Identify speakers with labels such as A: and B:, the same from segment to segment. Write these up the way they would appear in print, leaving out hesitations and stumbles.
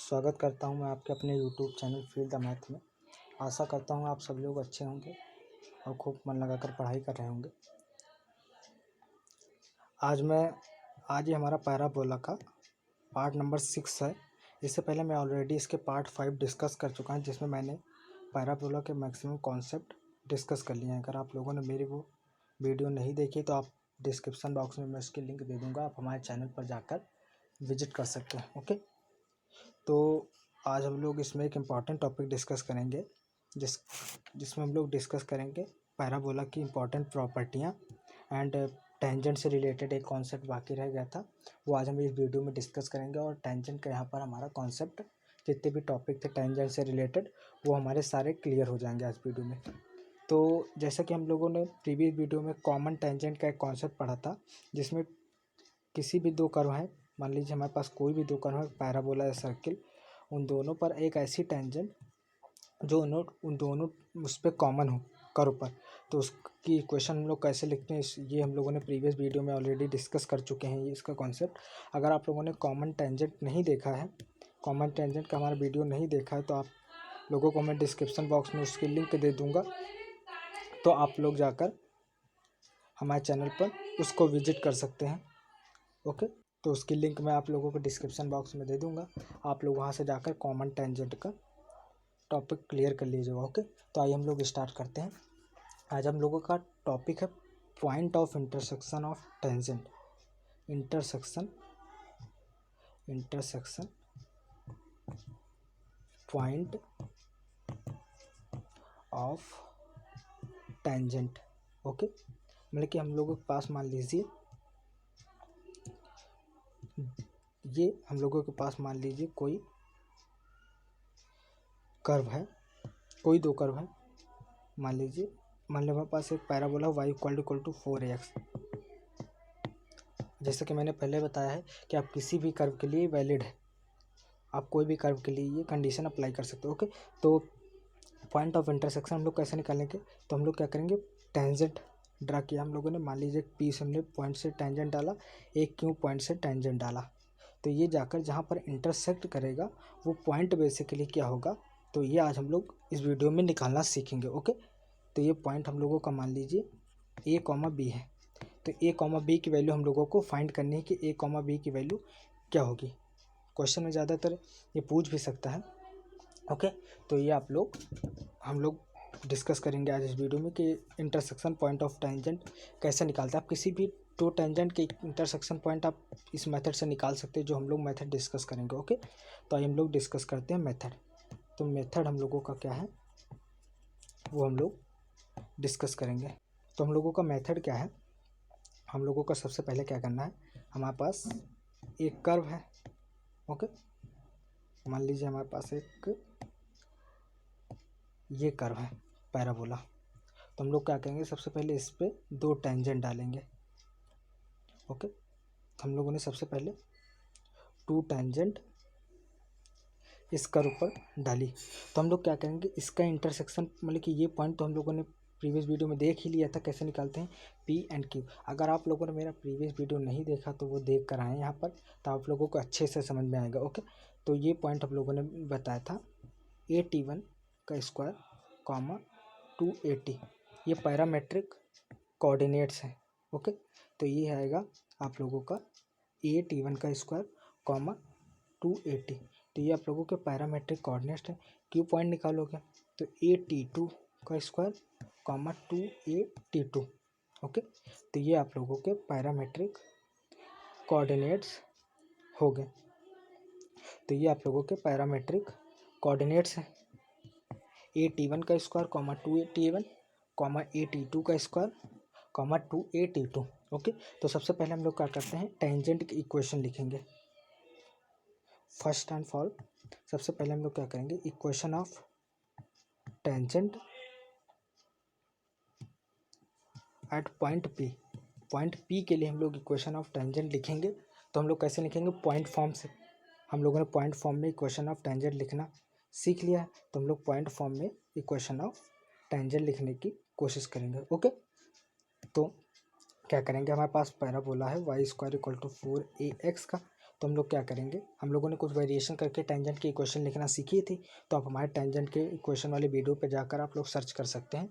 A: स्वागत करता हूं मैं आपके अपने YouTube channel feel the math में। आशा करता हूं आप सब लोग अच्छे होंगे और खूब मन लगाकर पढ़ाई कर रहे होंगे। आज ये हमारा पैराबोला का पार्ट नंबर 6 है। इससे पहले मैं ऑलरेडी इसके पार्ट 5 डिस्कस कर चुका हूं, जिसमें मैंने पैराबोला के मैक्सिमम कॉन्सेप्ट डिस्कस कर लिए हैं। अगर आप लोगों ने मेरी वो वीडियो नहीं देखी तो आप डिस्क्रिप्शन बॉक्स में मैं उसकी लिंक दे दूँगा, आप हमारे चैनल पर जाकर विजिट कर सकते हैं। ओके, तो आज हम लोग इसमें एक इम्पॉर्टेंट टॉपिक डिस्कस करेंगे जिसमें हम लोग डिस्कस करेंगे पैराबोला की इम्पॉर्टेंट प्रॉपर्टियाँ एंड टेंजेंट से रिलेटेड एक कॉन्सेप्ट बाकी रह गया था, वो आज हम इस वीडियो में डिस्कस करेंगे। और टेंजेंट का यहाँ पर हमारा कॉन्सेप्ट, जितने भी टॉपिक थे टेंजेंट से रिलेटेड, वो हमारे सारे क्लियर हो जाएंगे आज वीडियो में। तो जैसा कि हम लोगों ने प्रीवियस वीडियो में कॉमन टेंजेंट का एक कॉन्सेप्ट पढ़ा था, जिसमें किसी भी दो कर्व हैं, मान लीजिए हमारे पास कोई भी दो कर्व है, पैराबोला या सर्किल, उन दोनों पर एक ऐसी टेंजेंट जो उन दोनों उस पर कॉमन हो कर्व पर, तो उसकी इक्वेशन हम लोग कैसे लिखते हैं, ये हम लोगों ने प्रीवियस वीडियो में ऑलरेडी डिस्कस कर चुके हैं। ये इसका कॉन्सेप्ट, अगर आप लोगों ने कॉमन टेंजेंट नहीं देखा है, कॉमन टेंजेंट का हमारा वीडियो नहीं देखा है, तो आप लोगों को मैं डिस्क्रिप्शन बॉक्स में उसकी लिंक दे दूँगा, तो आप लोग जाकर हमारे चैनल पर उसको विजिट कर सकते हैं। ओके, तो उसकी लिंक मैं आप लोगों को डिस्क्रिप्शन बॉक्स में दे दूंगा, आप लोग वहां से जाकर कॉमन टेंजेंट का टॉपिक क्लियर कर लीजिएगा। ओके, तो आइए हम लोग स्टार्ट करते हैं। आज हम लोगों का टॉपिक है point of intersection of tangent. Intersection point of tangent. Okay, मतलब कि हम लोगों के पास मान लीजिए कोई कर्व है, कोई दो कर्व है। मान लीजिए हमारे पास एक पैराबोला y = 4ax। जैसा कि मैंने पहले बताया है कि आप किसी भी कर्व के लिए वैलिड है, आप कोई भी कर्व के लिए ये कंडीशन अप्लाई कर सकते हो। ओके, तो पॉइंट ऑफ इंटरसेक्शन हम लोग कैसे निकालेंगे, तो हम लोग क्या करेंगे, टेंजेंट ड्रा किया हम लोगों ने। मान लीजिए पी से हमने पॉइंट से टेंजेंट डाला, एक क्यू पॉइंट से टेंजेंट डाला, तो ये जाकर जहाँ पर इंटरसेक्ट करेगा वो पॉइंट बेसिकली क्या होगा, तो ये आज हम लोग इस वीडियो में निकालना सीखेंगे। ओके, तो ये पॉइंट हम लोगों का मान लीजिए ए कॉमा बी है, तो ए कॉमा बी की वैल्यू हम लोगों को फाइंड करनी है कि ए कॉमा बी की वैल्यू क्या होगी। क्वेश्चन में ज़्यादातर ये पूछ भी सकता है। ओके, तो ये हम लोग डिस्कस करेंगे आज इस वीडियो में कि इंटरसेक्शन पॉइंट ऑफ टेंजेंट कैसे निकालते हैं। आप किसी भी दो टेंजेंट के इंटरसेक्शन पॉइंट आप इस मेथड से निकाल सकते हैं, जो हम लोग मेथड डिस्कस करेंगे। ओके, तो आइए हम लोग डिस्कस करते हैं मेथड। तो मेथड हम लोगों का क्या है वो हम लोग डिस्कस करेंगे। तो हम लोगों का मेथड क्या है, हम लोगों का सबसे पहले क्या करना है, हमारे पास एक कर्व है। ओके, मान लीजिए हमारे पास एक ये कर्व है पैराबोला, तो हम लोग क्या करेंगे, सबसे पहले इस पे दो टेंजेंट डालेंगे। ओके, हम लोगों ने सबसे पहले टू टेंजेंट इस कर्व पर डाली, तो हम लोग क्या करेंगे, इसका इंटरसेक्शन, मतलब कि ये पॉइंट तो हम लोगों ने प्रीवियस वीडियो में देख ही लिया था कैसे निकालते हैं पी एंड क्यू। अगर आप लोगों ने मेरा प्रीवियस वीडियो नहीं देखा तो वो देख कर आए यहाँ पर, तो आप लोगों को अच्छे से समझ में आएगा। ओके, तो ये पॉइंट हम लोगों ने बताया था AT1 का स्क्वायर कॉमा 280, ये पैरामेट्रिक कोऑर्डिनेट्स हैं। ओके, तो ये आएगा आप लोगों का AT1 का स्क्वायर कॉमा 280, तो ये आप लोगों के पैरामेट्रिक कोऑर्डिनेट्स है। क्यू पॉइंट निकालोगे तो AT2 का स्क्वायर कॉमा 282। ओके, तो ये आप लोगों के पैरामेट्रिक कोऑर्डिनेट्स हो गए। तो ये आप लोगों के पैरामेट्रिक कोऑर्डिनेट्स हैं, AT1 का स्क्वायर कॉमा 281 कॉमा AT2 का स्क्वायर कॉमा 282। ओके, तो सबसे पहले हम लोग क्या करते हैं, टेंजेंट की इक्वेशन लिखेंगे। फर्स्ट एंड फॉल सबसे पहले हम लोग क्या करेंगे, equation of tangent at point P. Point P के लिए हम लोग इक्वेशन ऑफ टेंजेंट लिखेंगे, तो हम लोग कैसे लिखेंगे, पॉइंट फॉर्म से। हम लोगों ने पॉइंट फॉर्म में इक्वेशन ऑफ टेंजेंट लिखना सीख लिया है, तो हम लोग पॉइंट फॉर्म में इक्वेशन ऑफ टेंजेंट लिखने की कोशिश करेंगे। ओके, तो क्या करेंगे, हमारे पास पैराबोला है y = 4ax का, तो हम लोग क्या करेंगे, हम लोगों ने कुछ वेरिएशन करके टेंजेंट के इक्वेशन लिखना सीखी थी। तो आप हमारे टेंजेंट के इक्वेशन वाले वीडियो पर जाकर आप लोग सर्च कर सकते हैं,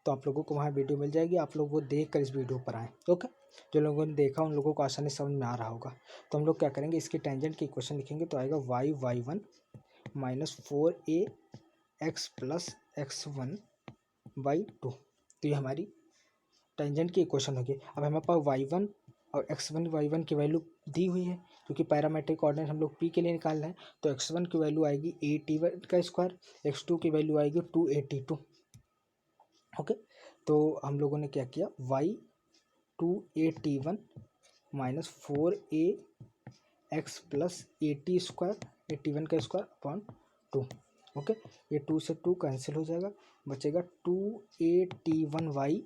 A: तो आप लोगों को वहाँ वीडियो मिल जाएगी। आप लोग वो देख कर इस वीडियो पर आएँ। ओके, जो लोगों ने देखा उन लोगों को आसानी समझ में आ रहा होगा। तो हम लोग क्या करेंगे, इसकी टेंजेंट की इक्वेशन लिखेंगे तो आएगा y1 minus 4ax plus x1/2। तो ये हमारी टेंजेंट की इक्वेशन होगी। अब हमारे पास y1 और x1 y1 की वैल्यू दी हुई है, क्योंकि पैरामेट्रिक कोऑर्डिनेट हम लोग p के लिए निकाल रहे हैं। तो x1 की वैल्यू आएगी at1 का स्क्वायर, x2 की वैल्यू आएगी 2at2। ओके, तो हम लोगों ने क्या किया, y2at1 minus 4ax plus 80 square 81 का स्क्वायर अपॉन 2। ओके, ये 2 से 2 कैंसिल हो जाएगा, बचेगा 2at1y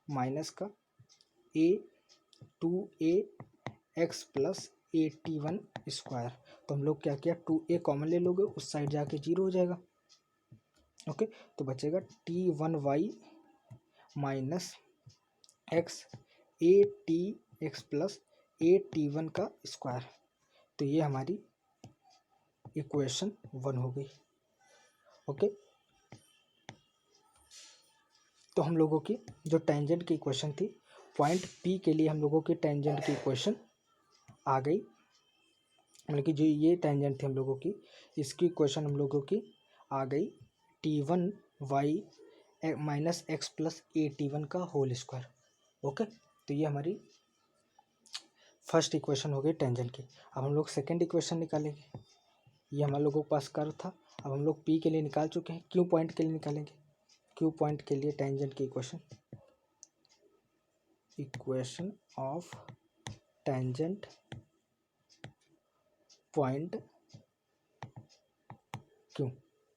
A: माइनस का 2ax प्लस 81 स्क्वायर। तो हम लोग क्या किया, 2a कॉमन ले लोगे, उस साइड जाके 0 हो जाएगा। ओके, तो बचेगा t1y minus x atx plus at1 का स्क्वायर। तो ये हमारी इक्वेशन 1 हो गई। ओके, तो हम लोगों की जो टेंजेंट की इक्वेशन थी, पॉइंट P के लिए हम लोगों की टेंजेंट की इक्वेशन आ गई। मतलब कि जो ये टेंजेंट थी हम लोगों की, इसकी इक्वेशन हम लोगों की आ गई t1y minus x plus at1 का होल स्क्वायर। ओके, तो ये हमारी फर्स्ट इक्वेशन हो गई टेंजेंट की। अब हम लोग सेकेंड इक्वेशन निकालेंगे। ये हम लोगों के पास कर्व था, अब हम लोग P के लिए निकाल चुके हैं, Q पॉइंट के लिए निकालेंगे। Q पॉइंट के लिए टेंजेंट की equation of tangent point Q।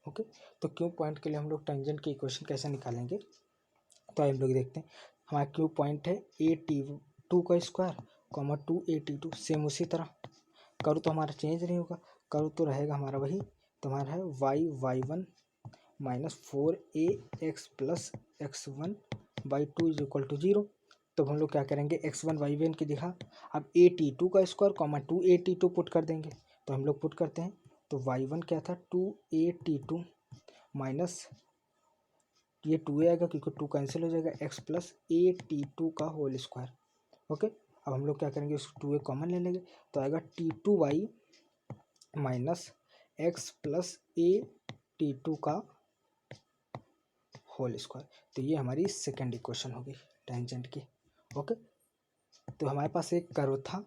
A: Okay, तो Q पॉइंट के लिए हम लोग टेंजेंट की इक्वेशन कैसे निकालेंगे, तो हम लोग देखते हैं। हमारा Q पॉइंट है at2 का स्क्वायर कॉमा 2at2। सेम उसी तरह करो तो हमारा चेंज नहीं होगा, करो तो रहेगा हमारा वही। तो हमारा है y1 minus 4ax plus x1/2 is equal to 0। तो हम लोग क्या करेंगे, x1 y1 की जगह अब at2 का स्क्वायर कॉमा 2at2 पुट कर देंगे। तो हम लोग पुट करते हैं, तो y1 क्या था 2at2 माइनस ये 2a आएगा क्योंकि 2 कैंसिल हो जाएगा, x प्लस at2 का होल स्क्वायर। ओके, अब हम लोग क्या करेंगे, उस 2a कॉमन ले लेंगे, तो आएगा t2y minus x plus at2 का होल स्क्वायर। तो ये हमारी सेकेंड इक्वेशन होगी टेंजेंट की। ओके, तो हमारे पास एक कर्व था,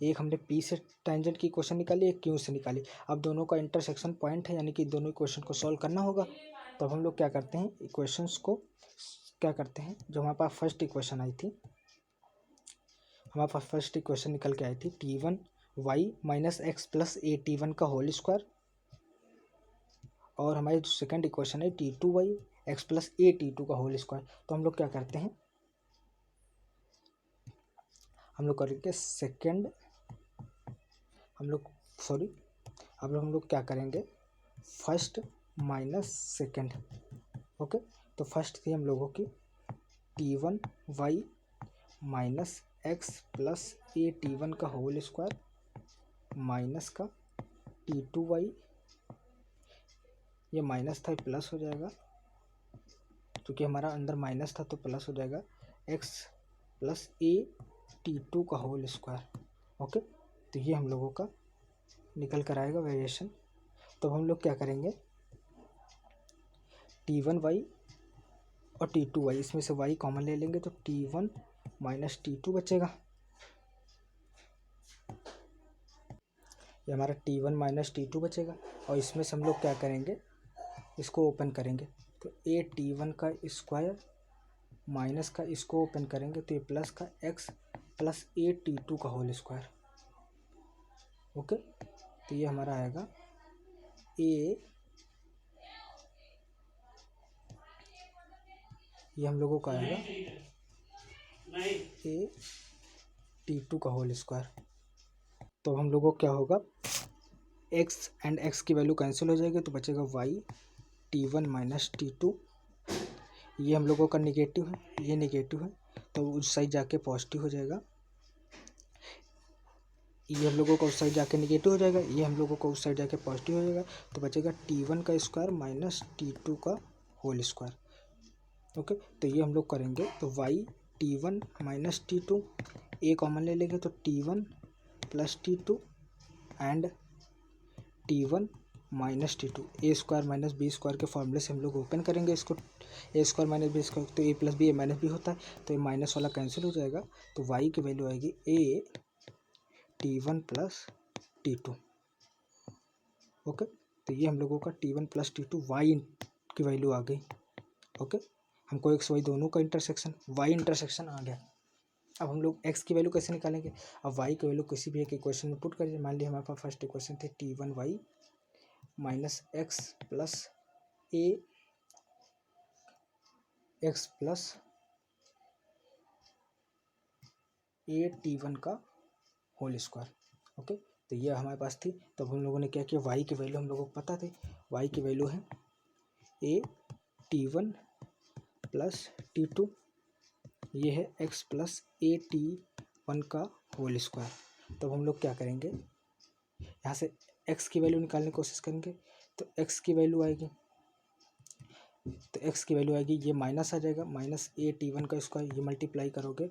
A: एक हमने P से टेंजेंट की इक्वेशन निकाली, एक Q से निकाली। अब दोनों का इंटरसेक्शन पॉइंट है, यानी कि दोनों इक्वेशन को सॉल्व करना होगा। तो अब हम लोग क्या करते हैं, इक्वेशंस को क्या करते हैं, जो हमारे पास फर्स्ट इक्वेशन आई थी, हमारे पास फर्स्ट इक्वेशन निकल के आई थी t1y minus x plus at1 का होल स्क्वायर, और हमारी जो सेकेंड इक्वेशन है t2y x प्लस at2 का होल स्क्वायर। तो हम लोग क्या करते हैं, हम लोग करेंगे सेकेंड, अब हम लोग क्या करेंगे, फर्स्ट माइनस सेकेंड। ओके, तो फर्स्ट थी हम लोगों की t1y minus x plus at1 का होल स्क्वायर माइनस का t2y, ये माइनस था प्लस हो जाएगा, क्योंकि हमारा अंदर माइनस था तो प्लस हो जाएगा, x प्लस at2 का होल स्क्वायर। ओके, तो ये हम लोगों का निकल कर आएगा वेरिएशन। तो हम लोग क्या करेंगे, t1y और t2y, इसमें से y कॉमन ले लेंगे, तो t1 माइनस t2 बचेगा। ये हमारा t1 माइनस t2 बचेगा, और इसमें से हम लोग क्या करेंगे, इसको ओपन करेंगे, तो at1 का स्क्वायर माइनस का इसको ओपन करेंगे, तो ये प्लस का x प्लस at2 का होल स्क्वायर। ओके, तो ये हमारा आएगा ये हम लोगों का आएगा at2 का होल स्क्वायर। तो हम लोगों को क्या होगा, x एंड x की वैल्यू कैंसिल हो जाएगी, तो बचेगा y t1 माइनस t2। ये हम लोगों का निगेटिव है, ये निगेटिव है, तो उस साइड जाके पॉजिटिव हो जाएगा। ये हम लोगों को उस साइड जाके निगेटिव हो जाएगा, ये हम लोगों को उस साइड जाके पॉजिटिव हो जाएगा, तो बचेगा T1 का स्क्वायर माइनस T2 का होल स्क्वायर। ओके, तो ये हम लोग करेंगे तो y T1 माइनस T2 ए कॉमन ले लेंगे तो T1 plus T2 and T1 minus T2 a square minus b square के फॉर्मूले से हम लोग ओपन करेंगे इसको। A square minus b square तो a plus b a minus b होता है, तो ये माइनस वाला कैंसिल हो जाएगा, तो y की वैल्यू आएगी ए T1 प्लस T2। ओके, तो ये हम लोगों का T1 प्लस T2 y की वैल्यू आ गई। ओके, हमको एक्स वाई दोनों का इंटरसेक्शन y इंटरसेक्शन आ गया। अब हम लोग x की वैल्यू कैसे निकालेंगे, अब y की वैल्यू किसी भी एक इक्वेशन में पुट करिए। मान लीजिए हमारे पास फर्स्ट इक्वेशन थे T1y माइनस एक्स प्लस ए एक्स प्लस ए T1 का होल स्क्वायर। ओके, तो ये हमारे पास थी। तब हम लोगों ने क्या किया, y की वैल्यू हम लोगों को पता थी, y की वैल्यू है ए T1 प्लस T2, ये है x प्लस ए T1 का होल स्क्वायर। तब हम लोग क्या करेंगे, यहाँ से x की वैल्यू निकालने की कोशिश करेंगे, तो x की वैल्यू आएगी, तो x की वैल्यू आएगी, ये माइनस आ जाएगा, माइनस ए T1 का स्क्वायर, ये मल्टीप्लाई करोगे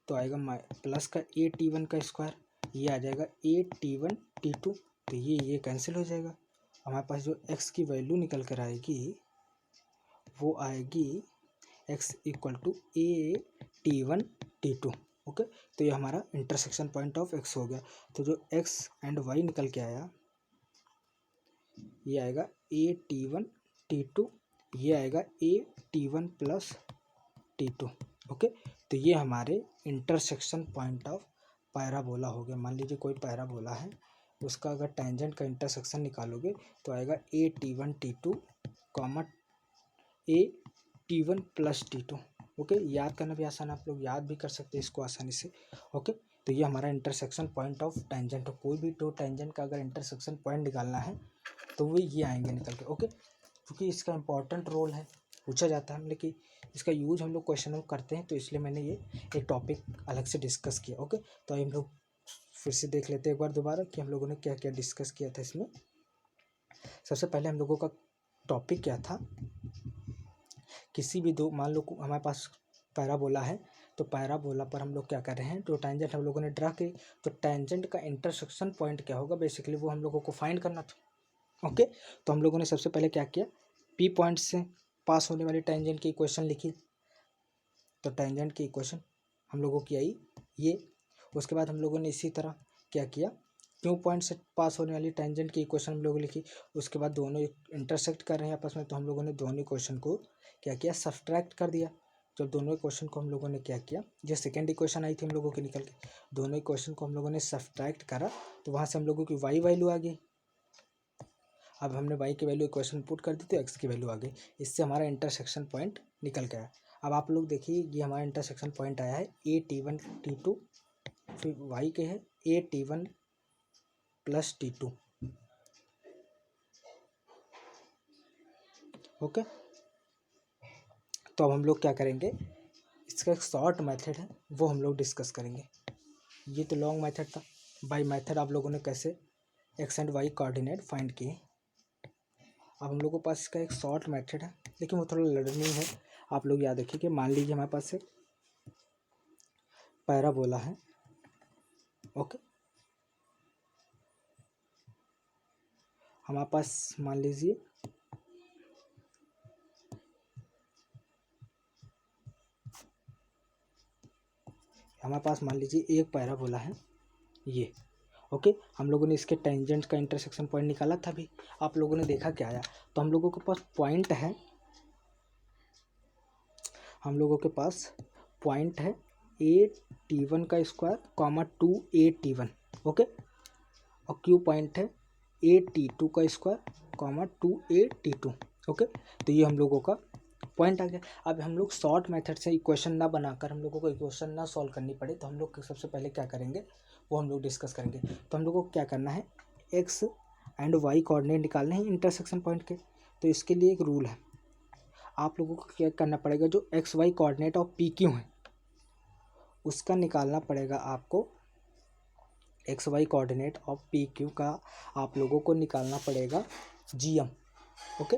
A: तो आएगा प्लस का ए T1 का स्क्वायर, ये आ जाएगा ए T1 T2, तो ये कैंसिल हो जाएगा। हमारे पास जो x की वैल्यू निकल कर आएगी वो आएगी x equal to a T1 T2। Okay, तो ये हमारा इंटरसेक्शन पॉइंट ऑफ x हो गया। तो जो x एंड y निकल के आया ये आएगा ए T1 T2, ये आएगा ए T1 प्लस T2। ओके, तो ये हमारे इंटरसेक्शन पॉइंट ऑफ पैराबोला हो गया। मान लीजिए कोई पैराबोला है, उसका अगर टेंजेंट का इंटरसेक्शन निकालोगे तो आएगा ए T1 T2 कॉमा ए T1 प्लस T2। ओके, याद करना भी आसान है, आप लोग याद भी कर सकते हैं इसको आसानी से। ओके, तो ये हमारा इंटरसेक्शन पॉइंट ऑफ टेंजेंट है। कोई भी दो टेंजेंट का अगर इंटरसेक्शन पॉइंट निकालना है तो वो ये आएंगे निकल के। ओके, क्योंकि इसका इंपॉर्टेंट रोल है, पूछा जाता है, लेकिन इसका यूज हम लोग क्वेश्चन में करते हैं, तो इसलिए मैंने ये एक टॉपिक अलग से डिस्कस किया। ओके, तो हम लोग फिर से देख लेते हैं एक बार दोबारा कि हम लोगों ने क्या क्या डिस्कस किया था इसमें। सबसे पहले हम लोगों का टॉपिक क्या था, किसी भी दो, मान लो हमारे पास पैराबोला है, तो पैराबोला पर हम लोग क्या कर रहे हैं, जो टेंजेंट हम लोगों ने ड्रा की, तो टेंजेंट का इंटरसेक्शन पॉइंट क्या होगा बेसिकली वो हम लोगों को फाइंड करना था। ओके, तो हम लोगों ने सबसे पहले क्या किया, पी पॉइंट से पास होने वाली टेंजेंट की इक्वेशन लिखी, तो टेंजेंट की इक्वेशन हम लोगों की आई ये। उसके बाद हम लोगों ने इसी तरह क्या किया, क्यू पॉइंट से पास होने वाली टेंजेंट की इक्वेशन हम लोगों ने लिखी। उसके बाद दोनों इंटरसेक्ट कर रहे हैं आपस में, तो हम लोगों ने दोनों इक्वेशन को क्या किया, सब्ट्रैक्ट कर दिया। जब दोनों इक्वेशन को हम लोगों ने क्या किया, जो सेकेंड इक्वेशन आई थी हम लोगों की निकल के, दोनों इक्वेशन को हम लोगों ने सब्ट्रैक्ट करा, तो वहाँ से हम लोगों की वाई वैल्यू आ गई। अब हमने y की वैल्यू इक्वेशन पुट कर दी तो x की वैल्यू आ गई। इससे हमारा इंटरसेक्शन पॉइंट निकल गया। अब आप लोग देखिए, ये हमारा इंटरसेक्शन पॉइंट आया है ए T1 T2, फिर y के है ए T1 प्लस T2। ओके, तो अब हम लोग क्या करेंगे, इसका एक शॉर्ट मेथड है वो हम लोग डिस्कस करेंगे। ये तो लॉन्ग मेथड था, बाय मेथड आप लोगों ने कैसे x and y coordinate find किए। अब हम लोगों के पास इसका एक शॉर्ट मेथड है, लेकिन वो थोड़ा लर्निंग है। आप लोग याद रखिए कि मान लीजिए हमारे पास एक पैराबोला है। ओके, हमारे पास मान लीजिए एक पैराबोला है ये। ओके, हम लोगों ने इसके टेंजेंट का इंटरसेक्शन पॉइंट निकाला था भी, आप लोगों ने देखा क्या आया। तो हम लोगों के पास पॉइंट है, हम लोगों के पास पॉइंट है ए T1 का square comma 2a T1। Okay, और क्यू पॉइंट है ए T2 का square comma 2a T2। Okay, तो ये हम लोगों का पॉइंट आ गया। अब हम लोग शॉर्ट मेथड से इक्वेशन ना बनाकर, हम लोगों को इक्वेशन ना सॉल्व करनी पड़े, तो हम लोग सबसे पहले क्या करेंगे वो हम लोग डिस्कस करेंगे। तो हम लोगों को क्या करना है, एक्स एंड वाई कोऑर्डिनेट निकालने हैं इंटरसेक्शन पॉइंट के। तो इसके लिए एक रूल है, आप लोगों को क्या करना पड़ेगा, जो x y coordinate of p q है उसका निकालना पड़ेगा आपको x y coordinate of p q का आप लोगों को निकालना पड़ेगा जीएम। ओके,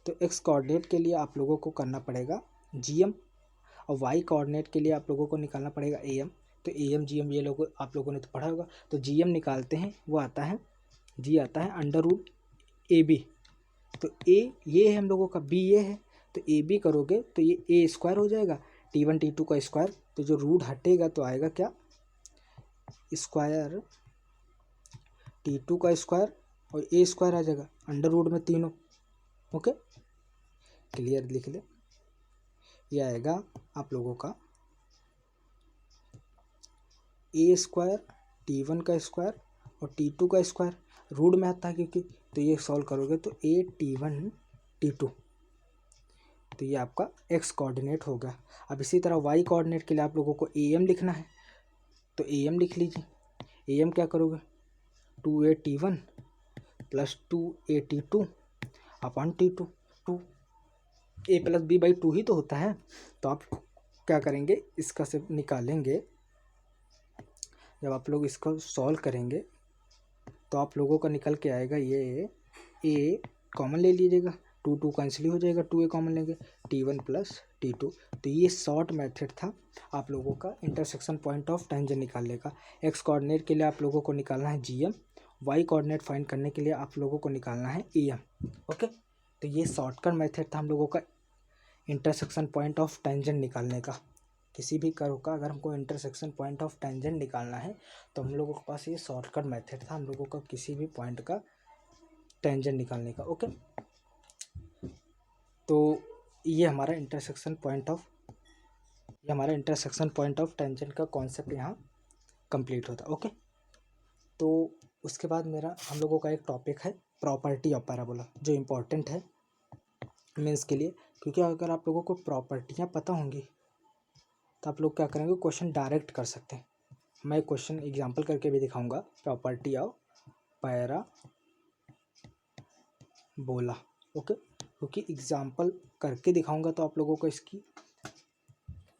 A: तो एक्स कोऑर्डिनेट के लिए आप लोगों को करना पड़ेगा जीएम और वाई कोऑर्डिनेट के लिए आप लोगों को निकालना पड़ेगा एएम। तो एएम जीएम ये लोग आप लोगों ने तो पढ़ा होगा। तो जीएम निकालते हैं, वो आता है जी आता है अंडर रूट ए बी। तो ए ये है हम लोगों का, बी ये है, तो ए बी करोगे तो ये ए स्क्वायर हो जाएगा, T1 T2 का स्क्वायर। तो जो रूट हटेगा तो आएगा क्या, स्क्वायर T2 का स्क्वायर और ए स्क्वायर आ जाएगा अंडर रूट में तीनों। ओके, क्लियर, लिख ले। ये आएगा आप लोगों का ए स्क्वायर T1 का स्क्वायर और T2 का स्क्वायर, रूट में आता है क्योंकि। तो ये सॉल्व करोगे तो ए T1 T2, तो ये आपका एक्स कोऑर्डिनेट हो गया। अब इसी तरह वाई कोऑर्डिनेट के लिए आप लोगों को एम लिखना है, तो एम लिख लीजिए। एम क्या करोगे, 2a T1 plus 2a T2 upon T2। 2a plus b by 2 ही तो होता है। तो आप क्या करेंगे, इसका से निकालेंगे। जब आप लोग इसको सॉल्व करेंगे तो आप लोगों का निकल के आएगा ये ए कॉमन ले लीजिएगा, 2 कैंसिल हो जाएगा, 2a कॉमन लेंगे, T1 प्लस T2। तो ये शॉर्ट मेथड था आप लोगों का इंटरसेक्शन पॉइंट ऑफ टेंजेंट निकालने का। एक्स कोऑर्डिनेट के लिए आप लोगों को निकालना है जीएम, वाई कोऑर्डिनेट फाइंड करने के लिए आप लोगों को निकालना है एम। ओके, तो ये शॉर्टकट मेथड था हम लोगों का इंटरसेक्शन पॉइंट ऑफ टेंजेंट निकालने का। किसी भी कर्व का अगर हमको इंटरसेक्शन पॉइंट ऑफ टेंजेंट निकालना है तो हम लोगों के पास ये शॉर्टकट मेथड था हम लोगों का किसी भी पॉइंट का टेंजेंट निकालने का। ओके, तो ये हमारा इंटरसेक्शन पॉइंट ऑफ टेंजेंट का कॉन्सेप्ट यहाँ कंप्लीट होता है। ओके, तो उसके बाद मेरा हम लोगों का एक टॉपिक है प्रॉपर्टी ऑफ पैराबोला, जो इम्पोर्टेंट है मीन्स के लिए, क्योंकि अगर आप लोगों को प्रॉपर्टियाँ पता होंगी तो आप लोग क्या करेंगे, क्वेश्चन डायरेक्ट कर सकते हैं। मैं क्वेश्चन एग्जांपल करके भी दिखाऊंगा प्रॉपर्टी ऑफ पैराबोला। ओके, क्योंकि एग्जांपल करके दिखाऊंगा तो आप लोगों को इसकी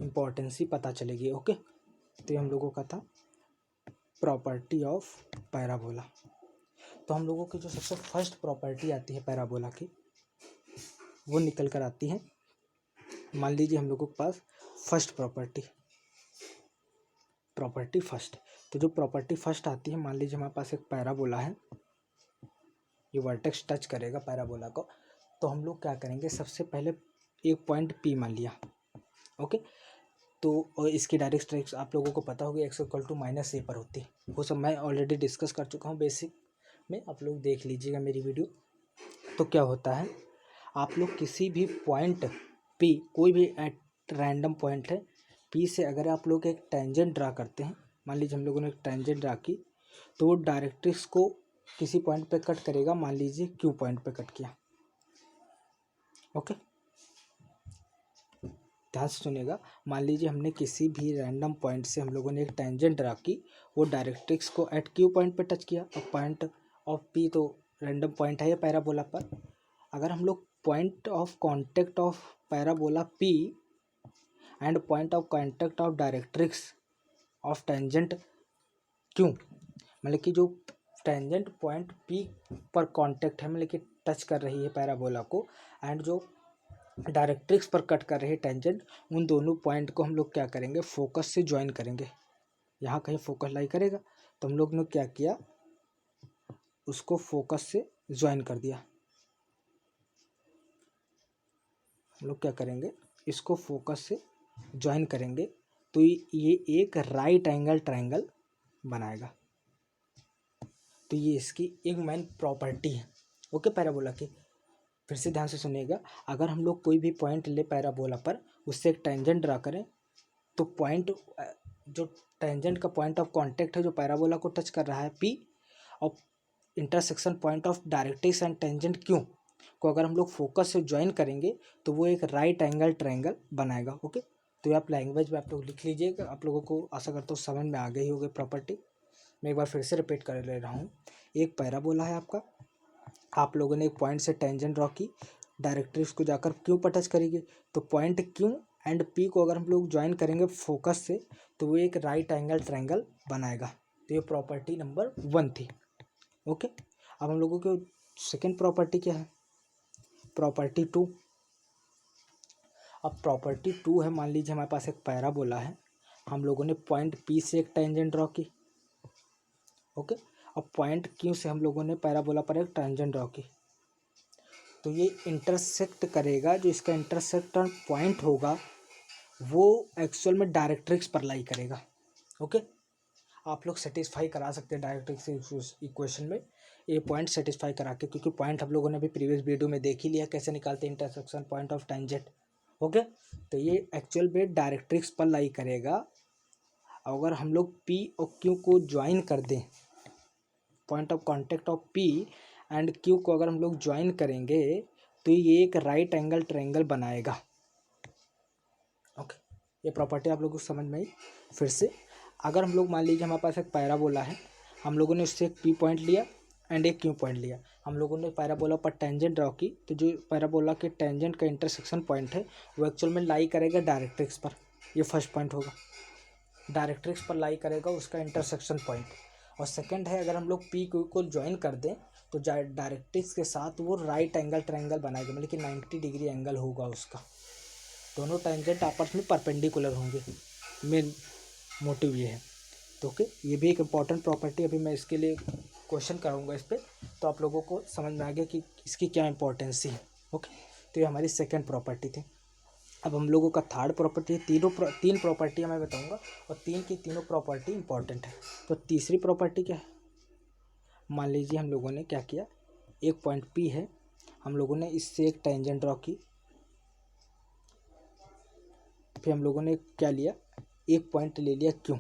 A: इम्पोर्टेंस ही पता चलेगी। ओके, तो ये हम लोगों का था प्रॉपर्टी ऑफ पैराबोला। तो हम लोगों की जो सबसे फर्स्ट प्रॉपर्टी आती है पैराबोला की, वो निकल कर आती है। मान लीजिए हम लोगों के पास फर्स्ट प्रॉपर्टी फर्स्ट, तो जो प्रॉपर्टी फर्स्ट आती है, मान लीजिए हमारे पास एक पैराबोला है, ये वर्टेक्स टच करेगा पैराबोला को। तो हम लोग क्या करेंगे, सबसे पहले एक पॉइंट P मान लिया। ओके, तो और इसकी डायरेक्ट आप लोगों को पता होगा x इक्वल टू -a पर होती है। वो सब मैं ऑलरेडी डिस्कस कर चुका हूँ बेसिक में, आप लोग देख लीजिएगा मेरी वीडियो। तो क्या होता है, आप लोग किसी भी पॉइंट P, कोई भी रैंडम पॉइंट है P से अगर आप लोग एक टेंजेंट ड्रा करते हैं, मान लीजिए हम लोगों ने एक टेंजेंट ड्रा की, तो वो डायरेक्ट्रिक्स को किसी पॉइंट पे कट करेगा। मान लीजिए Q पॉइंट पे कट किया। ओके, ध्यान से सुनिएगा। मान लीजिए हमने किसी भी रैंडम पॉइंट से हम लोगों ने एक टेंजेंट ड्रा की, वो डायरेक्ट्रिक्स को एट Q पॉइंट पे टच किया। और पॉइंट ऑफ P तो रैंडम पॉइंट है ये पैराबोला पर। अगर हम लोग point of contact of parabola P and point of contact of directrix of tangent Q, मतलब कि जो टेंजेंट पॉइंट P पर कॉन्टेक्ट है, मतलब कि टच कर रही है पैराबोला को, एंड जो डायरेक्ट्रिक्स पर कट कर रही है टेंजेंट, उन दोनों पॉइंट को हम लोग क्या करेंगे, फोकस से ज्वाइन करेंगे। यहाँ कहीं फोकस लाई करेगा, तो हम लोग ने क्या किया, उसको फोकस से ज्वाइन कर दिया। हम लोग क्या करेंगे, इसको फोकस से ज्वाइन करेंगे, तो ये एक राइट एंगल ट्रायंगल बनाएगा। तो ये इसकी एक मेन प्रॉपर्टी है। ओके, पैराबोला की। फिर से ध्यान से सुनिएगा, अगर हम लोग कोई भी पॉइंट ले पैराबोला पर, उससे एक टेंजेंट ड्रा करें, तो पॉइंट जो टेंजेंट का पॉइंट ऑफ कांटेक्ट है जो पैराबोला को टच कर रहा है P, और intersection point of directrix and tangent Q को अगर हम लोग फोकस से ज्वाइन करेंगे तो वो एक राइट एंगल ट्रायंगल बनाएगा। ओके, तो आप लैंग्वेज में आप लोग लिख लीजिएगा। आप लोगों को आशा करता हूँ समझ में आ गई होगी प्रॉपर्टी। मैं एक बार फिर से रिपीट कर ले रहा हूँ। एक पैराबोला है आपका, आप लोगों ने एक पॉइंट से टेंजेंट ड्रॉ की, डायरेक्ट्रिक्स को जाकर Q पर टच करेगी, तो पॉइंट Q एंड P को अगर हम लोग ज्वाइन करेंगे फोकस से, तो वो एक राइट एंगल ट्रायंगल बनाएगा। तो ये प्रॉपर्टी नंबर 1 थी। ओके, अब हम लोगों के सेकेंड प्रॉपर्टी क्या है, प्रॉपर्टी 2। अब प्रॉपर्टी 2 है, मान लीजिए हमारे पास एक पैराबोला है, हम लोगों ने पॉइंट पी से एक टेंजेंट ड्रॉ की। ओके, अब पॉइंट क्यू से हम लोगों ने पैराबोला पर एक टेंजेंट ड्रॉ की, तो ये इंटरसेक्ट करेगा, जो इसका इंटरसेक्टर पॉइंट होगा वो एक्चुअल में डायरेक्ट्रिक्स पर लाई करेगा। ओके, आप लोग सेटिस्फाई करा सकते हैं डायरेक्ट्रिक्स इक्वेशन में ये पॉइंट सेटिस्फाई करा के, क्योंकि पॉइंट हम लोगों ने अभी प्रीवियस वीडियो में देख ही लिया कैसे निकालते हैं intersection point of tangent. Okay, तो ये एक्चुअल में डायरेक्ट्रिक्स पर लाई करेगा। अगर हम लोग पी और क्यू को ज्वाइन कर दें, point of contact of P and Q को अगर हम लोग ज्वाइन करेंगे तो ये एक राइट एंगल ट्रायंगल बनाएगा। ओके, ये प्रॉपर्टी आप लोगों को समझ में आई। फिर से अगर हम लोग मान लीजिए हमारे पास एक पैराबोला है, हम लोगों ने उससे एक पी पॉइंट लिया एंड एक क्यू पॉइंट लिया, हम लोगों ने पैराबोला पर टेंजेंट ड्रॉ की, तो जो पैराबोला के टेंजेंट का इंटरसेक्शन पॉइंट है वो एक्चुअल में लाई करेगा डायरेक्ट्रिक्स पर। ये फर्स्ट पॉइंट होगा, डायरेक्ट्रिक्स पर लाई करेगा उसका इंटरसेक्शन पॉइंट। और सेकंड है, अगर हम लोग पी क्यू को ज्वाइन कर दें तो डायरेक्ट्रिक्स के साथ वो राइट एंगल ट्रायंगल बनाएगा, मतलब कि 90 डिग्री एंगल होगा उसका, दोनों टेंजेंट आपस में परपेंडिकुलर होंगे। मेन मोटिव ये है। तो ओके, ये भी एक इम्पॉर्टेंट प्रॉपर्टी, अभी मैं इसके लिए क्वेश्चन कराऊंगा इस पर, तो आप लोगों को समझ में आ गया कि इसकी क्या इंपॉर्टेंस है। ओके, तो ये हमारी सेकंड प्रॉपर्टी थी। अब हम लोगों का थर्ड प्रॉपर्टी है, तीन प्रॉपर्टी मैं बताऊंगा और तीनों प्रॉपर्टी इंपॉर्टेंट है। तो तीसरी प्रॉपर्टी क्या है, मान लीजिए हम लोगों ने क्या किया, एक पॉइंट पी है, हम लोगों ने इससे एक टेंजेंट ड्रॉ की, फिर हम लोगों ने क्या लिया, एक पॉइंट ले लिया क्यू,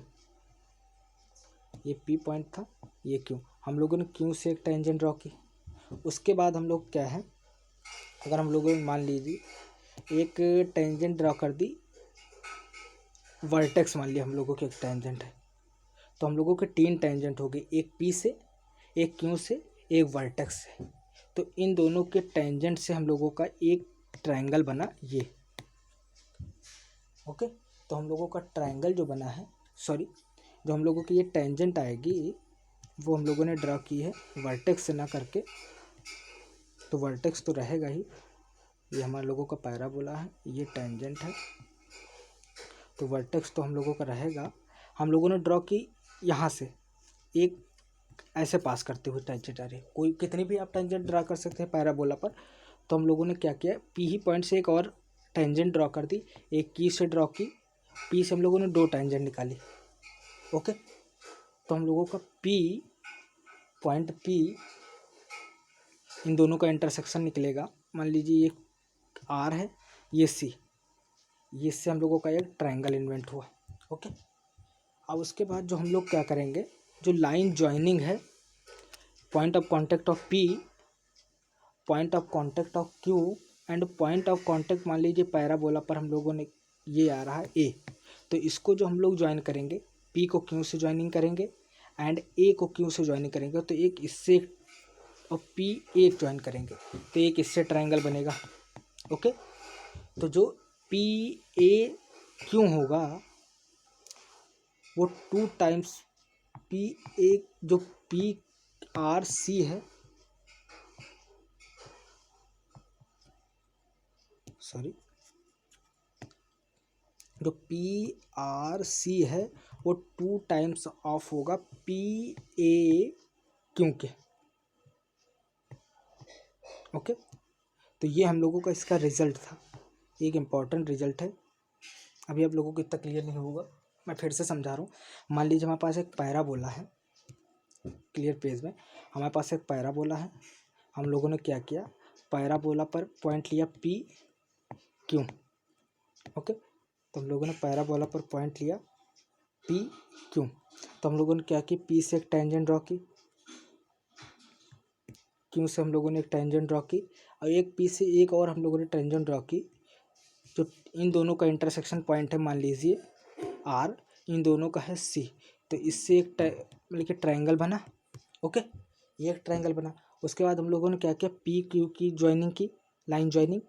A: ये पी पॉइंट था, ये क्यू, हम लोगों ने क्यू से एक टेंजेंट ड्रॉ की। उसके बाद हम लोग क्या है, अगर हम लोगों ने मान लीजिए एक टेंजेंट ड्रॉ कर दी, वर्टेक्स मान लिया हम लोगों की एक टेंजेंट है, तो हम लोगों के 3 टेंजेंट हो गए, एक पी से, एक क्यू से, एक वर्टेक्स से। तो इन दोनों के टेंजेंट से हम लोगों का एक ट्रायंगल बना ये। ओके, तो हम लोगों का ट्रायंगल जो बना है, सॉरी, जो हम लोगों की ये टेंजेंट आएगी वो हम लोगों ने ड्रॉ की है वर्टेक्स से ना करके, तो वर्टेक्स तो रहेगा ही, ये हमारे लोगों का पैराबोला है, ये टेंजेंट है, तो वर्टेक्स तो हम लोगों का रहेगा। हम लोगों ने ड्रॉ की यहाँ से एक ऐसे पास करते हुए टेंजेंट आ रही है, कोई कितनी भी आप टेंजेंट ड्रॉ कर सकते हैं पैराबोला पर। तो हम लोगों ने क्या किया, पी ही पॉइंट से एक और टेंजेंट ड्रॉ कर दी, एक की से ड्रॉ की, पी से हम लोगों ने 2 टेंजेंट निकाली। ओके, तो हम लोगों का पी पॉइंट पी, इन दोनों का इंटरसेक्शन निकलेगा, मान लीजिए ये आर है, ये सी, ये इससे हम लोगों का एक ट्रायंगल इन्वेंट हुआ। ओके, अब उसके बाद जो हम लोग क्या करेंगे, जो लाइन ज्वाइनिंग है, point of contact of p, point of contact of Q and point of contact, मान लीजिए पैराबोला पर हम लोगों ने ये आ रहा है ए, तो इसको जो हम लोग ज्वाइन करेंगे, पी को क्यू से ज्वाइनिंग करेंगे एंड ए को क्यू से ज्वाइनिंग करेंगे, तो एक इससे और पी ए ज्वाइन करेंगे तो एक इससे ट्रायंगल बनेगा। ओके, तो जो पी ए क्यू होगा वो 2 टाइम्स पी ए, जो पी आर सी है, सॉरी, जो पी आर सी है वो 2 टाइम्स ऑफ होगा पी ए क्यू के। ओके, तो ये हम लोगों का इसका रिजल्ट था, एक इम्पॉर्टेंट रिजल्ट है। अभी आप लोगों को इतना क्लियर नहीं होगा, मैं फिर से समझा रहा हूँ। मान लीजिए हमारे पास एक पैराबोला है, क्लियर पेज में हमारे पास एक पैराबोला है, हम लोगों ने क्या किया, पैराबोला पर पॉइंट लिया पी क्यू। ओके, तो हम लोगों ने पैराबोला पर पॉइंट लिया पी क्यू, तो हम लोगों ने क्या की, पी से एक टेंजेंट ड्रॉ की, क्यू से हम लोगों ने एक टेंजेंट ड्रॉ की, और एक पी से एक और हम लोगों ने टेंजेंट ड्रॉ की, जो इन दोनों का इंटरसेक्शन पॉइंट है, मान लीजिए आर, इन दोनों का है सी, तो इससे एक मतलब कि ट्रायंगल बना। ओके, ये एक ट्रायंगल बना। उसके बाद हम लोगों ने क्या किया, पी क्यू की ज्वाइनिंग की, line joining,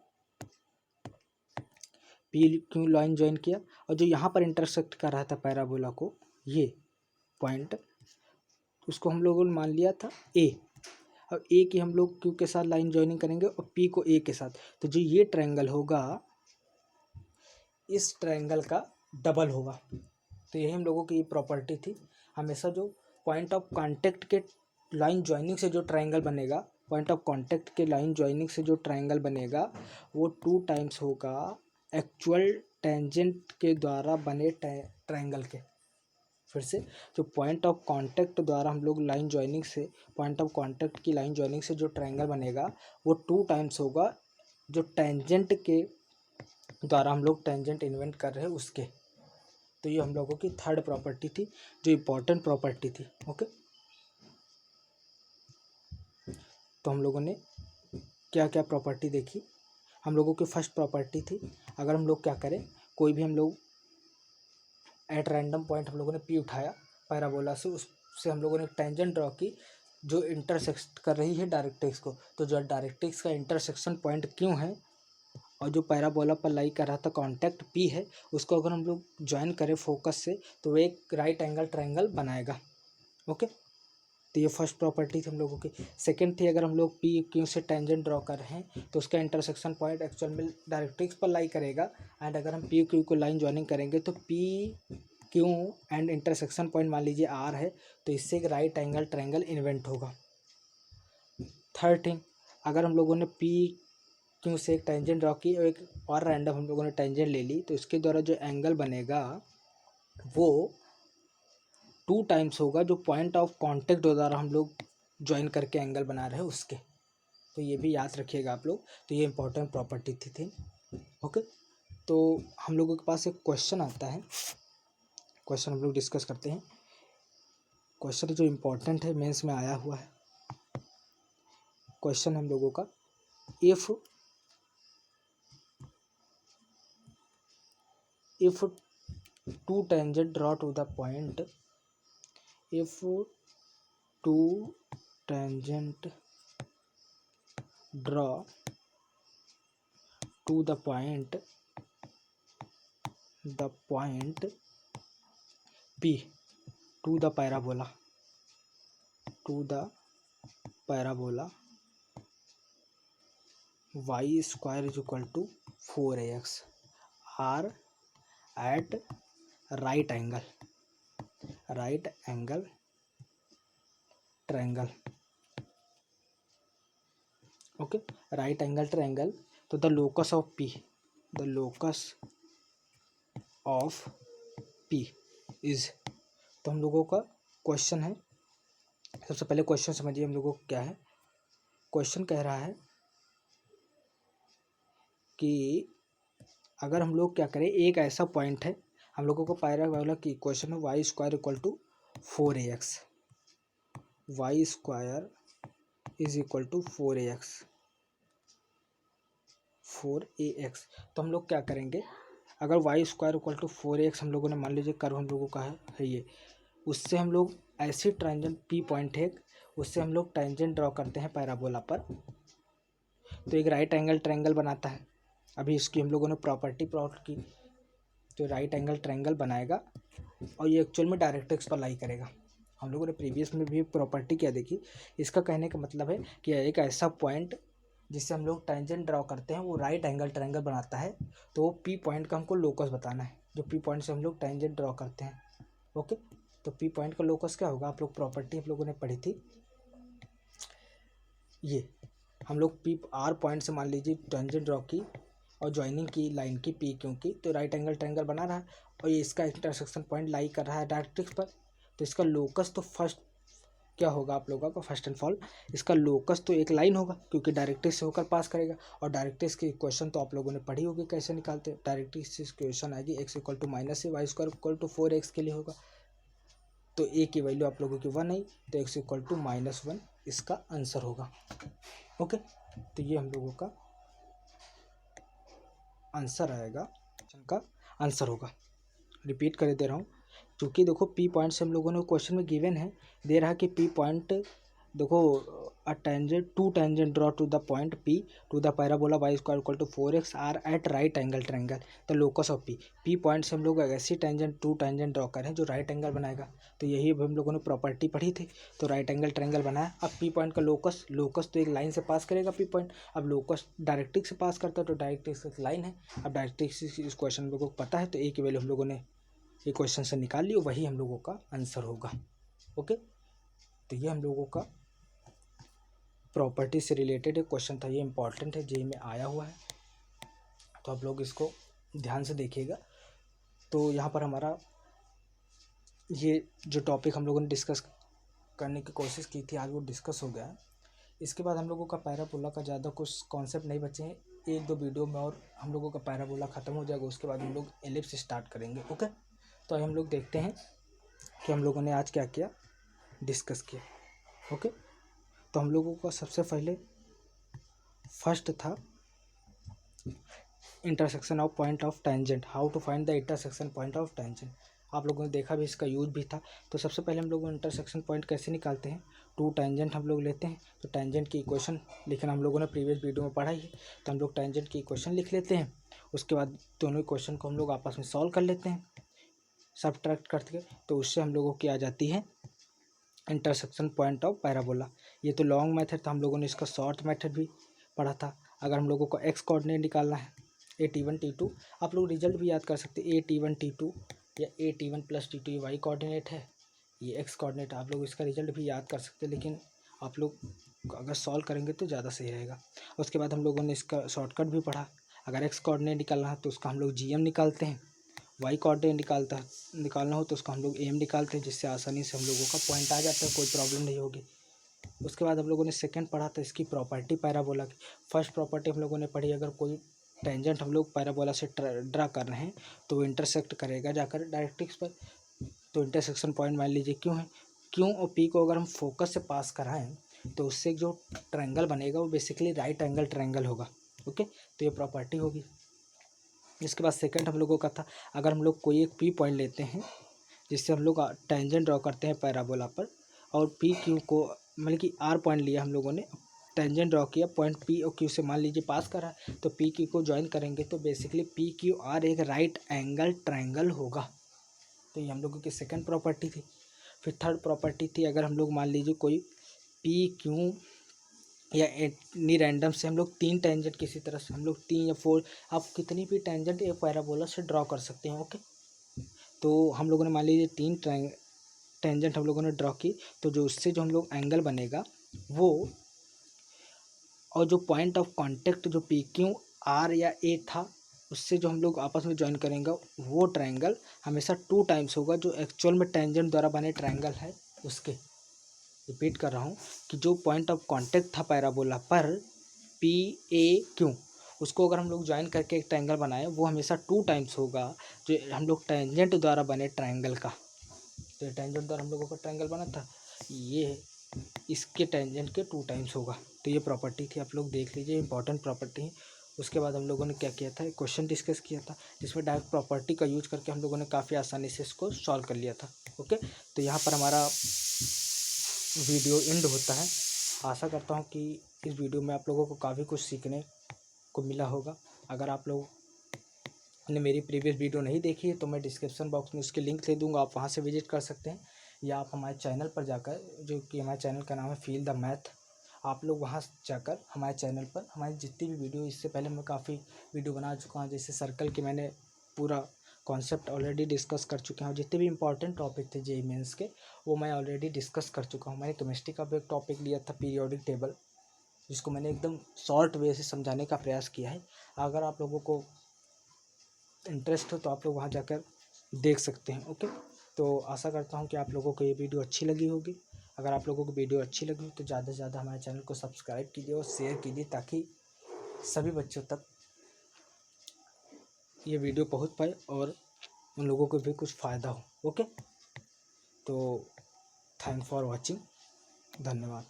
A: P Q line join किया, और जो यहाँ पर इंटरसेक्ट कर रहा था पैराबोला को, ये पॉइंट, उसको हम लोगों ने मान लिया था ए। अब ए की हम लोग क्यू के साथ लाइन ज्वाइनिंग करेंगे और पी को ए के साथ, तो जो ये ट्रायंगल होगा इस ट्रायंगल का डबल होगा। तो यही हम लोगों की ये प्रॉपर्टी थी। हमेशा जो पॉइंट ऑफ कांटेक्ट के लाइन ज्वाइनिंग से जो ट्रायंगल बनेगा, पॉइंट ऑफ कांटेक्ट के लाइन ज्वाइनिंग से जो ट्रायंगल बनेगा वो 2 टाइम्स होगा एक्चुअल टेंजेंट के द्वारा बने ट्रायंगल के। फिर से, जो पॉइंट ऑफ कांटेक्ट द्वारा हम लोग लाइन ज्वाइनिंग से, पॉइंट ऑफ कांटेक्ट की लाइन ज्वाइनिंग से जो ट्रायंगल बनेगा वो 2 टाइम्स होगा जो टेंजेंट के द्वारा हम लोग टेंजेंट इन्वेंट कर रहे हैं उसके। तो ये हम लोगों की थर्ड प्रॉपर्टी थी जो इम्पोर्टेंट प्रॉपर्टी थी। ओके, तो हम लोगों ने क्या क्या प्रॉपर्टी देखी। हम लोगों की फर्स्ट प्रॉपर्टी थी, अगर हम लोग क्या करें, कोई भी हम लोग एट रैंडम पॉइंट हम लोगों ने पी उठाया पैराबोला से, उससे हम लोगों ने टेंजेंट ड्रॉ की जो इंटरसेक्ट कर रही है डायरेक्ट्रिक्स को। तो जो डायरेक्ट्रिक्स का इंटरसेक्शन पॉइंट क्यों है और जो पैराबोला पर लाई कर रहा था कांटेक्ट पी है, उसको अगर हम लोग ज्वाइन करें फोकस से तो वो एक राइट एंगल ट्रायंगल बनाएगा। ओके, तो ये फर्स्ट प्रॉपर्टी थी हम लोगों की। सेकंड थी, अगर हम लोग पी क्यू से टेंजेंट ड्रॉ कर रहे हैं तो उसका इंटरसेक्शन पॉइंट एक्चुअल में डायरेक्ट्रिक्स पर लाई करेगा। एंड अगर हम पी क्यू को लाइन ज्वाइनिंग करेंगे तो P Q and intersection point मान लीजिए आर है, तो इससे एक राइट एंगल ट्रायंगल इन्वेंट होगा। थर्ड थिंग, अगर हम लोगों ने पी क्यों से एक टेंजेंट ड्रॉ की और एक और रैंडम हम लोगों ने टेंजेंट ले ली, तो इसके द्वारा जो एंगल बनेगा वो 2 टाइम्स होगा जो पॉइंट ऑफ कांटेक्ट द्वारा हम लोग ज्वाइन करके एंगल बना रहे हैं उसके। तो ये भी याद रखिएगा आप लोग। तो ये इंपॉर्टेंट प्रॉपर्टी थी। ओके, तो हम लोगों के पास एक क्वेश्चन आता है, क्वेश्चन हम लोग डिस्कस करते हैं। क्वेश्चन जो इम्पोर्टेंट है, मेंस में आया हुआ है। क्वेश्चन हम लोगों का, if two tangent draw to the point, if two tangent draw to the point P to the parabola y square is equal to 4ax are at right angle triangle. Okay, right angle triangle. तो the locus of P is, तो हम लोगों का question है। सबसे पहले question समझिए हम लोगों को क्या है। क्वेश्चन कह रहा है कि अगर हम लोग क्या करें, एक ऐसा पॉइंट है, हम लोगों को पैराबोला की इक्वेशन है y square equal to 4ax, y square is equal to 4ax। तो हम लोग क्या करेंगे, अगर Y square equal to 4ax हम लोगों ने मान लीजिए कर्व हम लोगों का है ये, उससे हम लोग ऐसी ट्रांजेंट पी पॉइंट है, उससे हम लोग टेंजेंट ड्रॉ करते हैं पैराबोला पर, तो एक राइट एंगल ट्रायंगल बनाता है। अभी इसकी हम लोगों ने प्रॉपर्टी प्लॉट की, तो राइट एंगल ट्रायंगल बनाएगा और ये एक्चुअल में डायरेक्ट्रिक्स पर लाई करेगा। हम लोगों ने प्रीवियस में भी प्रॉपर्टी क्या देखी। इसका कहने का मतलब है कि एक ऐसा पॉइंट जिससे हम लोग टेंजेंट ड्रॉ करते हैं वो राइट एंगल ट्रायंगल बनाता है, तो वो पी पॉइंट का हमको लोकस बताना है, जो पी पॉइंट से हम लोग टेंजेंट ड्रॉ करते हैं। ओके, तो पी पॉइंट का लोकस क्या होगा, आप लोग प्रॉपर्टी आप लोगों ने पढ़ी थी। ये हम लोग पी आर पॉइंट से मान लीजिए टेंजेंट ड्रॉ की और ज्वाइनिंग की लाइन की पी क्यों की, तो राइट एंगल ट्रायंगल बना रहा है और ये इसका इंटरसेक्शन पॉइंट लाई कर रहा है डायरेक्ट्रिक्स पर, तो इसका लोकस तो फर्स्ट क्या होगा आप लोगों का, फर्स्ट एंड फॉल इसका लोकस तो एक लाइन होगा क्योंकि डायरेक्ट्रिक्स से होकर पास करेगा। और डायरेक्ट्रिक्स की इक्वेशन तो आप लोगों ने पढ़ी होगी कैसे निकालते हैं। डायरेक्ट्रिक्स की इक्वेशन आएगी x equal to minus a y square equal to 4x के लिए होगा, तो a की वैल्यू आप लोगों की 1 आई, तो x इक्वल टू -1 इसका आंसर होगा। ओके, तो ये हम लोगों का आंसर आएगा, का आंसर होगा। रिपीट कर दे रहा हूँ, क्योंकि देखो पी पॉइंट से हम लोगों ने क्वेश्चन में गिवन है, दे रहा है कि पी पॉइंट देखो a tangent to tangent draw to the point p to the parabola y square equal to 4x are at right angle triangle the locus of p point से हम लोग ऐसी टेंजेंट टू टेंजेंट ड्रॉ करें जो right angle बनाएगा। तो यही अब हम लोगों ने प्रॉपर्टी पढ़ी थी। तो राइट एंगल ट्रायंगल बनाया। अब पी पॉइंट का लोकस लोकस तो एक लाइन से पास करेगा पी पॉइंट। अब लोकस डायरेक्ट्रिक्स से पास करता है तो डायरेक्ट्रिक्स एक लाइन है। अब डायरेक्ट्रिक्स इस क्वेश्चन हम लोगों को पता है तो ए की वैल्यू हम लोगों ने ये क्वेश्चन से निकाल ली, वही हम लोगों का आंसर होगा। ओके, तो ये हम लोगों का प्रॉपर्टी से रिलेटेड एक क्वेश्चन था, ये इंपॉर्टेंट है, जेई में आया हुआ है, तो आप लोग इसको ध्यान से देखिएगा। तो यहाँ पर हमारा ये जो टॉपिक हम लोगों ने डिस्कस करने की कोशिश की थी आज वो डिस्कस हो गया है। इसके बाद हम लोगों का पैराबोला का ज़्यादा कुछ कॉन्सेप्ट नहीं बचे हैं, एक दो वीडियो में और हम लोगों का पैराबोला ख़त्म हो जाएगा। उसके बाद हम लोग एलिप्स स्टार्ट करेंगे। ओके, तो हम लोग देखते हैं कि हम लोगों ने आज क्या किया, डिस्कस किया। ओके, तो हम लोगों का सबसे पहले फर्स्ट था intersection of point of tangent, how to find the intersection point of tangent. आप लोगों ने देखा भी, इसका यूज भी था। तो सबसे पहले हम लोग इंटरसेक्शन पॉइंट कैसे निकालते हैं, टू टेंजेंट हम लोग लेते हैं। तो टेंजेंट की इक्वेशन लिखना हम लोगों ने प्रीवियस वीडियो में पढ़ा ही है, तो हम लोग टेंजेंट की इक्वेशन लिख लेते हैं। उसके बाद दोनों इक्वेशन को हम लोग आपस में सॉल्व कर लेते हैं सब्ट्रैक्ट करके, तो उससे हम लोगों की आ जाती है इंटरसेक्शन पॉइंट ऑफ पैराबोला। ये तो लॉन्ग मेथड था, हम लोगों ने इसका शॉर्ट मेथड भी पढ़ा था। अगर हम लोगों को एक्स कोऑर्डिनेट निकालना है T1 T2, आप लोग रिजल्ट भी याद कर सकते हैं, T1 T2 या T1 प्लस T2 ये वाई कोऑर्डिनेट है, ये एक्स कोऑर्डिनेट, आप लोग इसका रिजल्ट भी याद कर सकते हैं, लेकिन आप लोग अगर सॉल्व करेंगे तो ज़्यादा सही रहेगा। उसके बाद हम लोगों ने इसका शॉर्टकट भी पढ़ा। अगर एक्स कोऑर्डिनेट निकालना है तो उसका हम लोग GM निकालते हैं, वाई कोऑर्डिनेट निकालना हो तो उसका हम लोग AM निकालते हैं, जिससे आसानी से हम लोगों का पॉइंट आ जाता है, कोई प्रॉब्लम नहीं होगी। उसके बाद हम लोगों ने सेकंड पढ़ा था इसकी प्रॉपर्टी पैराबोला की। फर्स्ट प्रॉपर्टी हम लोगों ने पढ़ी, अगर कोई टेंजेंट हम लोग पैराबोला से ड्रा कर रहे हैं तो वो इंटरसेक्ट करेगा जाकर डायरेक्ट्रिक्स पर। तो इंटरसेक्शन पॉइंट मान लीजिए क्यों है, क्यों और पी को अगर हम फोकस से पास कराएं तो उससे जो ट्रायंगल बनेगा वो बेसिकली राइट एंगल ट्रायंगल होगा। ओके, तो ये प्रॉपर्टी होगी। इसके बाद सेकंड हम लोगों का था, अगर हम लोग कोई एक पी पॉइंट लेते हैं जिससे हम लोग टेंजेंट ड्रॉ करते हैं पैराबोला पर, और पी क्यू को मतलब कि आर पॉइंट लिया हम लोगों ने, टेंजेंट ड्रॉ किया पॉइंट पी और क्यू से, मान लीजिए पास करा, तो पी क्यू को ज्वाइन करेंगे तो बेसिकली पी क्यू आर एक राइट एंगल ट्रायंगल होगा। तो ये हम लोगों की सेकंड प्रॉपर्टी थी। फिर थर्ड प्रॉपर्टी थी, अगर हम लोग मान लीजिए कोई पी क्यू या एनी रैंडम से हम लोग तीन टेंजेंट किसी तरह से हम लोग 3 या 4, आप कितनी भी टेंजेंट एक पैराबोला से ड्रॉ कर सकते हैं। ओके, तो हम लोगों ने मान लीजिए 3 टेंजेंट हम लोगों ने ड्रॉ की, तो जो उससे जो हम लोग एंगल बनेगा वो, और जो पॉइंट ऑफ कांटेक्ट जो पी क्यू आर या ए था उससे जो हम लोग आपस में ज्वाइन करेंगे वो ट्रायंगल हमेशा 2 टाइम्स होगा, जो एक्चुअल में टेंजेंट द्वारा बने ट्रायंगल है उसके। रिपीट कर रहा हूँ कि जो पॉइंट ऑफ कांटेक्ट था पैराबोला पर पी ए क्यू, उसको अगर हम लोग ज्वाइन करके एक ट्रायंगल बनाए वो हमेशा 2 टाइम्स होगा जो हम लोग टेंजेंट द्वारा बने ट्रायंगल का। तो ये टेंजेंट द्वारा हम लोगों का ट्रायंगल बना था, ये इसके टेंजेंट के 2 टाइम्स होगा। तो ये प्रॉपर्टी थी, आप लोग देख लीजिए, इंपॉर्टेंट प्रॉपर्टी है। उसके बाद हम लोगों ने क्या किया था, एक क्वेश्चन डिस्कस किया था जिसमें डायरेक्ट प्रॉपर्टी का यूज करके हम लोगों ने काफ़ी आसानी से इसको सॉल्व कर लिया था। ओके, तो यहाँ पर हमारा वीडियो एंड होता है। आशा करता हूँ कि इस वीडियो में आप लोगों को काफ़ी कुछ सीखने को मिला होगा। अगर आप लोग ने मेरी प्रीवियस वीडियो नहीं देखी है तो मैं डिस्क्रिप्शन बॉक्स में उसकी लिंक दे दूँगा, आप वहाँ से विजिट कर सकते हैं, या आप हमारे चैनल पर जाकर, जो कि हमारे चैनल का नाम है फील द मैथ, आप लोग वहाँ जाकर हमारे चैनल पर हमारी जितनी भी वीडियो, इससे पहले मैं काफ़ी वीडियो बना चुका हूँ, जैसे सर्कल की मैंने पूरा कॉन्सेप्ट ऑलरेडी डिस्कस कर चुके हैं, और जितने भी इंपॉर्टेंट टॉपिक थे जेईई मेंस के वो मैं ऑलरेडी डिस्कस कर चुका हूँ। मैंने केमिस्ट्री का भी एक टॉपिक लिया था पीरियोडिक टेबल, जिसको मैंने एकदम शॉर्ट वे से समझाने का प्रयास किया है। अगर आप लोगों को इंटरेस्ट हो तो आप लोग वहाँ जाकर देख सकते हैं। ओके, तो आशा करता हूँ कि आप लोगों को ये वीडियो अच्छी लगी होगी। अगर आप लोगों को वीडियो अच्छी लगी तो ज़्यादा से ज़्यादा हमारे चैनल को सब्सक्राइब कीजिए और शेयर कीजिए, ताकि सभी बच्चों तक ये वीडियो पहुँच पाए और उन लोगों को भी कुछ फ़ायदा हो। ओके, तो थैंक फॉर वॉचिंग, धन्यवाद।